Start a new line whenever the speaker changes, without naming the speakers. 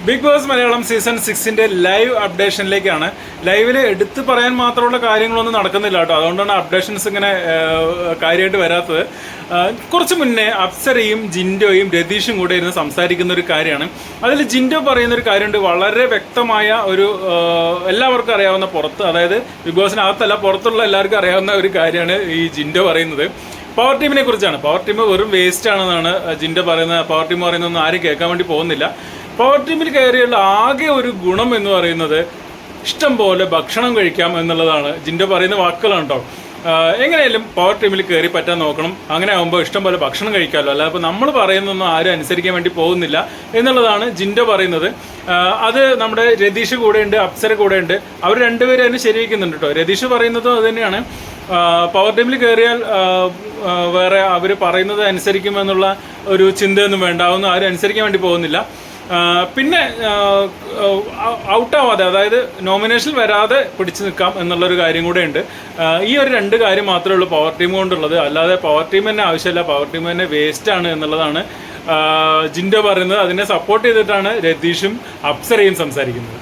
Big Boss Malayalam season 6 live അപ്ഡേഷനിലേക്കാണ്. ലൈവിൽ എടുത്ത് പറയാൻ മാത്രമുള്ള കാര്യങ്ങളൊന്നും നടക്കുന്നില്ല കേട്ടോ. അതുകൊണ്ടാണ് അപ്ഡേഷൻസ് ഇങ്ങനെ കാര്യമായിട്ട് വരാത്തത്. കുറച്ച് മുന്നേ അപ്സരയും ജിൻഡോയും രതീഷും കൂടെ ഇരുന്ന് സംസാരിക്കുന്ന ഒരു കാര്യമാണ്. അതിൽ ജിൻഡോ പറയുന്ന ഒരു കാര്യമുണ്ട്, വളരെ വ്യക്തമായ ഒരു എല്ലാവർക്കും അറിയാവുന്ന, പുറത്ത് അതായത് ബിഗ് ബോസിനകത്തല്ല പുറത്തുള്ള എല്ലാവർക്കും അറിയാവുന്ന ഒരു കാര്യമാണ് ഈ ജിൻഡോ പറയുന്നത്. പവർ ടീമിനെ കുറിച്ചാണ്. പവർ ടീം വെറും വേസ്റ്റ് ആണെന്നാണ് ജിൻഡോ പറയുന്നത്. പവർ ടീം പറയുന്നതൊന്നും ആരും കേൾക്കാൻ വേണ്ടി പോകുന്നില്ല. പവർ ടീമിൽ കയറിയുള്ള ആകെ ഒരു ഗുണം എന്ന് പറയുന്നത് ഇഷ്ടം പോലെ ഭക്ഷണം കഴിക്കാം എന്നുള്ളതാണ്. ജിൻഡോ പറയുന്ന വാക്കുകളാണ് കേട്ടോ. എങ്ങനെയായാലും പവർ ടീമിൽ കയറി പറ്റാൻ നോക്കണം. അങ്ങനെ ആകുമ്പോൾ ഇഷ്ടം പോലെ ഭക്ഷണം കഴിക്കാമല്ലോ. അല്ലാതെ ഇപ്പോൾ നമ്മൾ പറയുന്നൊന്നും ആരും അനുസരിക്കാൻ വേണ്ടി പോകുന്നില്ല എന്നുള്ളതാണ് ജിൻഡോ പറയുന്നത്. അത് നമ്മുടെ രതീഷ് കൂടെ ഉണ്ട്, അപ്സര കൂടെ ഉണ്ട്. അവർ രണ്ടുപേരും അതിന് ശരിവയ്ക്കുന്നുണ്ട് കേട്ടോ. രതീഷ് പറയുന്നതും അത് തന്നെയാണ്. പവർ ടീമിൽ കയറിയാൽ വേറെ അവർ പറയുന്നത് അനുസരിക്കുമെന്നുള്ള ഒരു ചിന്തയൊന്നും വേണ്ട. അതൊന്നും ആരും അനുസരിക്കാൻ വേണ്ടി പോകുന്നില്ല. പിന്നെ ഔട്ടാവാതെ, അതായത് നോമിനേഷൻ വരാതെ പിടിച്ചു നിൽക്കാം എന്നുള്ളൊരു കാര്യം കൂടെ ഉണ്ട്. ഈ ഒരു രണ്ട് കാര്യം മാത്രമേ ഉള്ളൂ പവർ ടീം കൊണ്ടുള്ളത്. അല്ലാതെ പവർ ടീം തന്നെ ആവശ്യമില്ല, പവർ ടീം തന്നെ വേസ്റ്റാണ് എന്നുള്ളതാണ് ജിൻഡോ പറയുന്നത്. അതിനെ സപ്പോർട്ട് ചെയ്തിട്ടാണ് രതീഷും അപ്സരയും സംസാരിക്കുന്നത്.